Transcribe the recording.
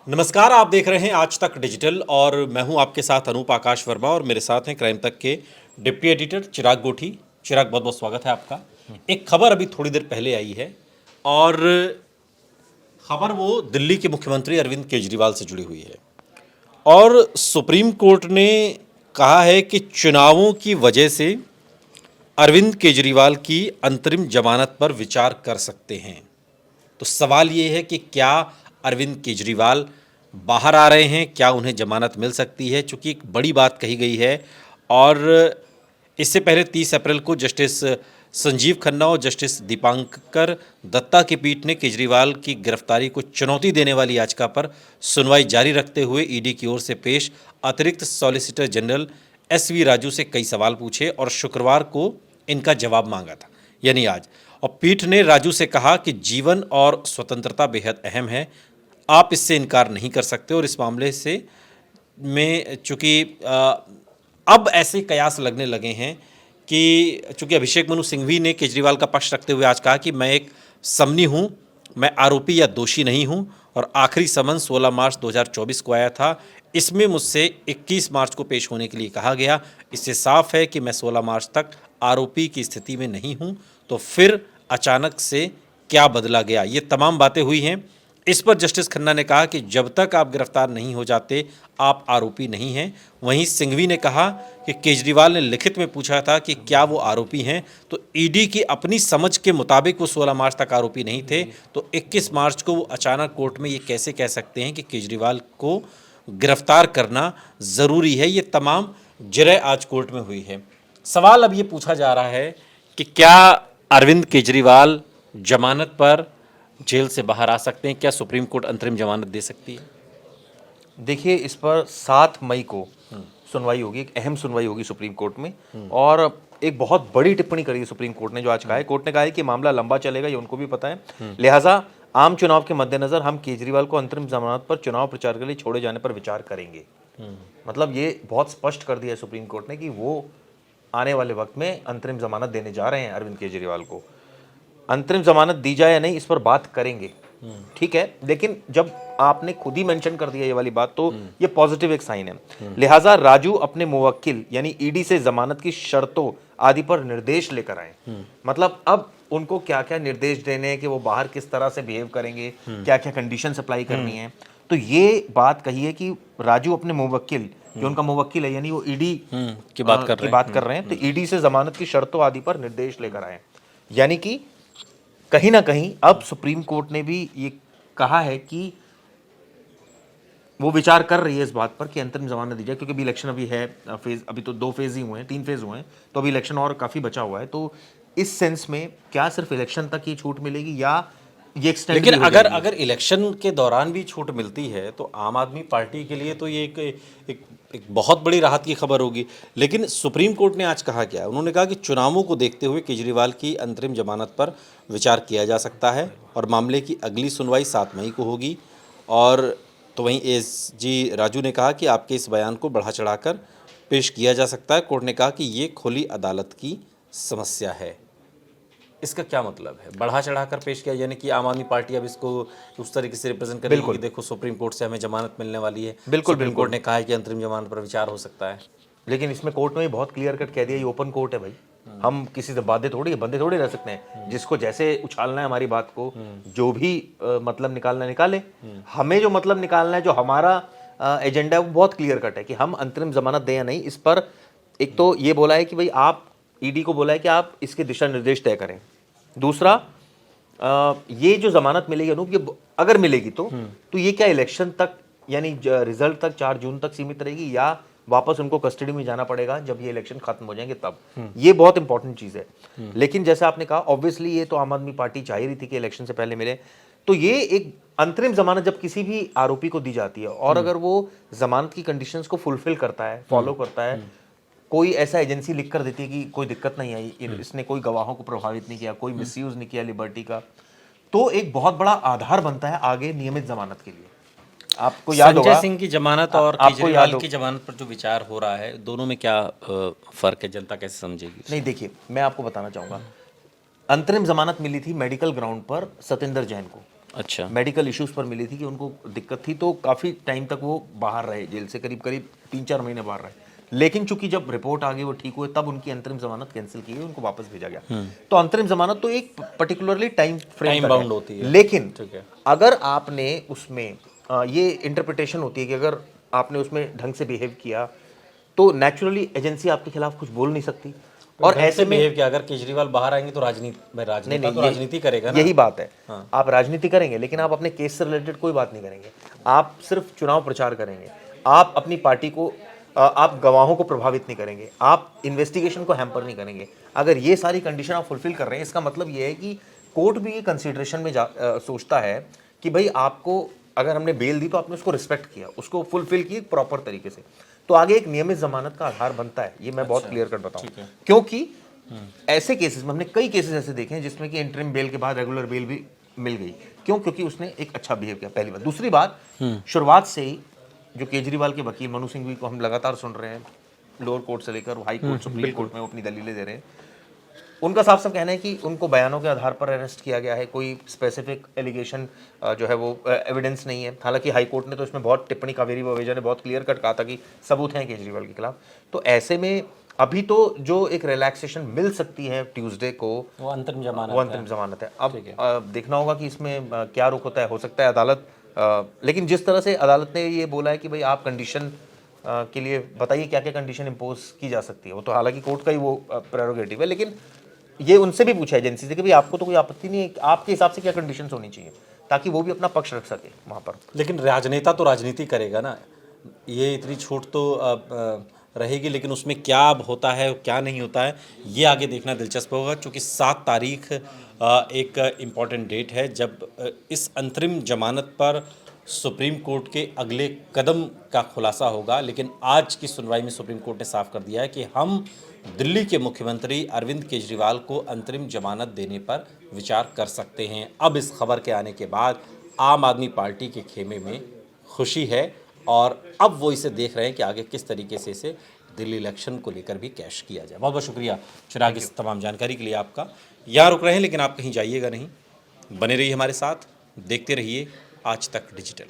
नमस्कार, आप देख रहे हैं आज तक डिजिटल और मैं हूं आपके साथ अनूप आकाश वर्मा और मेरे साथ हैं क्राइम तक के डिप्टी एडिटर चिराग गोठी। चिराग, बहुत बहुत स्वागत है आपका। एक खबर अभी थोड़ी देर पहले आई है और खबर वो दिल्ली के मुख्यमंत्री अरविंद केजरीवाल से जुड़ी हुई है और सुप्रीम कोर्ट ने कहा है कि चुनावों की वजह से अरविंद केजरीवाल की अंतरिम जमानत पर विचार कर सकते हैं। तो सवाल ये है कि क्या अरविंद केजरीवाल बाहर आ रहे हैं, क्या उन्हें जमानत मिल सकती है, चूंकि एक बड़ी बात कही गई है। और इससे पहले 30 अप्रैल को जस्टिस संजीव खन्ना और जस्टिस दीपांकर दत्ता की पीठ ने केजरीवाल की गिरफ्तारी को चुनौती देने वाली याचिका पर सुनवाई जारी रखते हुए ईडी की ओर से पेश अतिरिक्त सॉलिसिटर जनरल एसवी राजू से कई सवाल पूछे और शुक्रवार को इनका जवाब मांगा था, यानी आज। और पीठ ने राजू से कहा कि जीवन और स्वतंत्रता बेहद अहम है, आप इससे इनकार नहीं कर सकते। और इस मामले से में चूंकि अब ऐसे कयास लगने लगे हैं कि चूंकि अभिषेक मनु सिंघवी ने केजरीवाल का पक्ष रखते हुए आज कहा कि मैं एक समनी हूं, मैं आरोपी या दोषी नहीं हूं और आखिरी समन 16 मार्च 2024 को आया था, इसमें मुझसे 21 मार्च को पेश होने के लिए कहा गया। इससे साफ है कि मैं 16 मार्च तक आरोपी की स्थिति में नहीं हूं, तो फिर अचानक से क्या बदला गया। ये तमाम बातें हुई हैं। इस पर जस्टिस खन्ना ने कहा कि जब तक आप गिरफ्तार नहीं हो जाते आप आरोपी नहीं हैं। वहीं सिंघवी ने कहा कि केजरीवाल ने लिखित में पूछा था कि क्या वो आरोपी हैं, तो ईडी की अपनी समझ के मुताबिक वो 16 मार्च तक आरोपी नहीं थे, तो 21 मार्च को वो अचानक कोर्ट में ये कैसे कह सकते हैं कि केजरीवाल को गिरफ्तार करना ज़रूरी है। ये तमाम जरह आज कोर्ट में हुई है। सवाल अब ये पूछा जा रहा है कि क्या अरविंद केजरीवाल जमानत पर जेल से बाहर आ सकते हैं, क्या सुप्रीम कोर्ट अंतरिम जमानत दे सकती है? देखिए, इस पर 7 मई को सुनवाई होगी, एक अहम सुनवाई होगी सुप्रीम कोर्ट में। और एक बहुत बड़ी टिप्पणी करी है सुप्रीम कोर्ट ने, जो आज कहा है। कोर्ट ने कहा है कि मामला लंबा चलेगा, ये उनको भी पता है। लिहाजा आम चुनाव के मद्देनजर हम केजरीवाल को अंतरिम जमानत पर चुनाव प्रचार के लिए छोड़े जाने पर विचार करेंगे। मतलब ये बहुत स्पष्ट कर दिया है सुप्रीम कोर्ट ने कि वो आने वाले वक्त में अंतरिम जमानत देने जा रहे हैं अरविंद केजरीवाल को। अंतरिम जमानत दी जाए या नहीं, इस पर बात करेंगे, ठीक है। लेकिन जब आपने खुद ही मेंशन कर दिया ये वाली बात, तो ये पॉजिटिव एक साइन है। लिहाजा राजू अपने मुवक्किल यानी ईडी से जमानत की शर्तों आदि पर निर्देश लेकर आए। मतलब अब उनको क्या क्या निर्देश देने हैं कि वो बाहर किस तरह से बिहेव करेंगे, क्या क्या कंडीशन अप्लाई करनी है। तो ये बात कही है कि राजू अपने मुवक्किल, जो उनका मुवक्किल है यानी वो ईडी की बात कर रहे हैं। तो ईडी से जमानत की शर्तों आदि पर निर्देश लेकर आए। यानी कि कहीं ना कहीं अब सुप्रीम कोर्ट ने भी ये कहा है कि वो विचार कर रही है इस बात पर कि अंतरिम जमानत दी जाए, क्योंकि अभी इलेक्शन अभी है फेज, अभी तो 2 फेज ही हुए हैं, 3 फेज हुए हैं, तो अभी इलेक्शन और काफी बचा हुआ है। तो इस सेंस में क्या सिर्फ इलेक्शन तक ही छूट मिलेगी या ये एक्सटेंड? लेकिन अगर इलेक्शन के दौरान भी छूट मिलती है तो आम आदमी पार्टी के लिए तो ये एक बहुत बड़ी राहत की खबर होगी। लेकिन सुप्रीम कोर्ट ने आज कहा क्या? उन्होंने कहा कि चुनावों को देखते हुए केजरीवाल की अंतरिम जमानत पर विचार किया जा सकता है और मामले की अगली सुनवाई 7 मई को होगी। और तो वहीं एसजी राजू ने कहा कि आपके इस बयान को बढ़ा चढ़ाकर पेश किया जा सकता है। कोर्ट ने कहा कि ये खुली अदालत की समस्या है। इसका क्या मतलब है, बढ़ा चढ़ाकर पेश किया? यानी कि आम आदमी पार्टी अब इसको उस तरीके से रिप्रेजेंट करेगी कि देखो सुप्रीम कोर्ट से हमें जमानत मिलने वाली है। बिल्कुल, सुप्रीम कोर्ट ने कहा है कि अंतरिम जमानत पर विचार हो सकता है। लेकिन इसमें कोर्ट में भी बहुत क्लियर कट कह दिया, ये ओपन कोर्ट है भाई, हम किसी से बंधे थोड़ी रह सकते हैं। जिसको जैसे उछालना है हमारी बात को, जो भी मतलब निकालना है निकाले। हमें जो मतलब निकालना है, जो हमारा एजेंडा है, वो बहुत क्लियर कट है कि हम अंतरिम जमानत दें या नहीं। इस पर एक तो ये बोला है कि भाई आप ईडी को बोला है कि आप इसके दिशा निर्देश तय करें। दूसरा, ये जो जमानत मिलेगी अनूप, ये अगर मिलेगी तो ये क्या इलेक्शन तक यानी रिजल्ट तक 4 जून तक सीमित रहेगी, या वापस उनको कस्टडी में जाना पड़ेगा जब ये इलेक्शन खत्म हो जाएंगे तब? ये बहुत इंपॉर्टेंट चीज है। लेकिन जैसे आपने कहा, ऑब्वियसली ये तो आम आदमी पार्टी चाह ही रही थी कि इलेक्शन से पहले मिले। तो ये एक अंतरिम जमानत जब किसी भी आरोपी को दी जाती है और अगर वो जमानत की कंडीशंस को फुलफिल करता है, फॉलो करता है, कोई ऐसा एजेंसी लिख कर देती है कि कोई दिक्कत नहीं आई, इसने कोई गवाहों को प्रभावित नहीं किया, कोई मिसयूज नहीं किया लिबर्टी का, तो एक बहुत बड़ा आधार बनता है आगे नियमित जमानत के लिए। आपको याद होगा संजय सिंह की जमानत और केजरीवाल की जमानत पर जो विचार हो रहा है, दोनों में क्या फर्क है, जनता कैसे समझेगी? नहीं, देखिए मैं आपको बताना चाहूंगा, अंतरिम जमानत मिली थी मेडिकल ग्राउंड पर सत्येंद्र जैन को। अच्छा। मेडिकल इश्यूज पर मिली थी कि उनको दिक्कत थी, तो काफ़ी टाइम तक वो बाहर रहे जेल से, करीब करीब 3-4 महीने बाहर रहे। लेकिन चूंकि जब रिपोर्ट आ गई वो ठीक हुए, तब उनकी अंतरिम जमानत कैंसिल की गई, उनको वापस भेजा गया। तो अंतरिम जमानत तो एक पर्टिकुलरली टाइम फ्रेम बाउंड होती है। लेकिन ठीक है। अगर आपने उसमें ये इंटरप्रिटेशन होती है कि अगर आपने उसमें ढंग से बिहेव किया तो नेचुरली एजेंसी आपके खिलाफ कुछ बोल नहीं सकती। और ऐसे में बिहेव किया, अगर केजरीवाल बाहर आएंगे तो राजनीति तो राजनीति करेगा ना। यही बात है। आप राजनीति करेंगे लेकिन आप अपने केस से रिलेटेड कोई बात नहीं करेंगे, आप सिर्फ चुनाव प्रचार करेंगे, आप अपनी पार्टी को आप गवाहों को प्रभावित नहीं करेंगे, आप इन्वेस्टिगेशन को हैम्पर नहीं करेंगे। अगर ये सारी कंडीशन आप फुलफिल कर रहे हैं, इसका मतलब ये है कि कोर्ट भी ये कंसिडरेशन में सोचता है कि भाई आपको अगर हमने बेल दी तो आपने उसको रिस्पेक्ट किया, उसको फुलफिल की प्रॉपर तरीके से, तो आगे एक नियमित जमानत का आधार बनता है। ये मैं बहुत क्लियर कट बताऊं, क्योंकि ऐसे केसेस में हमने कई केसेस ऐसे देखे हैं जिसमें कि इंटरिम बेल के बाद रेगुलर बेल भी मिल गई। क्यों? क्योंकि उसने एक अच्छा बिहेव किया, पहली बात। दूसरी बात, शुरुआत से ही जो केजरीवाल के वकील मनु सिंघवी को हम लगातार सुन रहे हैं, लोअर कोर्ट से लेकर हाई कोर्ट, सुप्रीम कोर्ट में वो अपनी दलीलें दे रहे हैं, उनका साफ साफ कहना है कि उनको बयानों के आधार पर अरेस्ट किया गया है, कोई स्पेसिफिक एलिगेशन जो है वो एविडेंस नहीं है। हालांकि हाई कोर्ट ने तो इसमें बहुत टिप्पणी, कावेरी ववेजा ने बहुत क्लियर कट कहा था कि सबूत हैं केजरीवाल के खिलाफ। तो ऐसे में अभी तो जो एक रिलैक्सेशन मिल सकती है ट्यूसडे को, वो अंतरिम जमानत है। अब देखना होगा कि इसमें क्या रुख होता है। हो सकता है अदालत, लेकिन जिस तरह से अदालत ने ये बोला है कि भाई आप कंडीशन के लिए बताइए क्या क्या कंडीशन इम्पोज की जा सकती है, वो तो हालांकि कोर्ट का ही वो प्रेरोगेटिव है, लेकिन ये उनसे भी पूछा एजेंसी से कि भाई आपको तो कोई आपत्ति नहीं है, आपके हिसाब से क्या कंडीशंस होनी चाहिए, ताकि वो भी अपना पक्ष रख सके वहाँ पर। लेकिन राजनेता तो राजनीति करेगा ना, ये इतनी छूट तो रहेगी, लेकिन उसमें क्या अब होता है क्या नहीं होता है ये आगे देखना दिलचस्प होगा। क्योंकि 7 तारीख एक इम्पॉर्टेंट डेट है जब इस अंतरिम जमानत पर सुप्रीम कोर्ट के अगले कदम का खुलासा होगा। लेकिन आज की सुनवाई में सुप्रीम कोर्ट ने साफ कर दिया है कि हम दिल्ली के मुख्यमंत्री अरविंद केजरीवाल को अंतरिम जमानत देने पर विचार कर सकते हैं। अब इस खबर के आने के बाद आम आदमी पार्टी के खेमे में खुशी है और अब वो इसे देख रहे हैं कि आगे किस तरीके से इसे दिल्ली इलेक्शन को लेकर भी कैश किया जाए। बहुत बहुत शुक्रिया चिराग इस तमाम जानकारी के लिए आपका। यहाँ रुक रहे हैं लेकिन आप कहीं जाइएगा नहीं, बने रहिए हमारे साथ, देखते रहिए आज तक डिजिटल।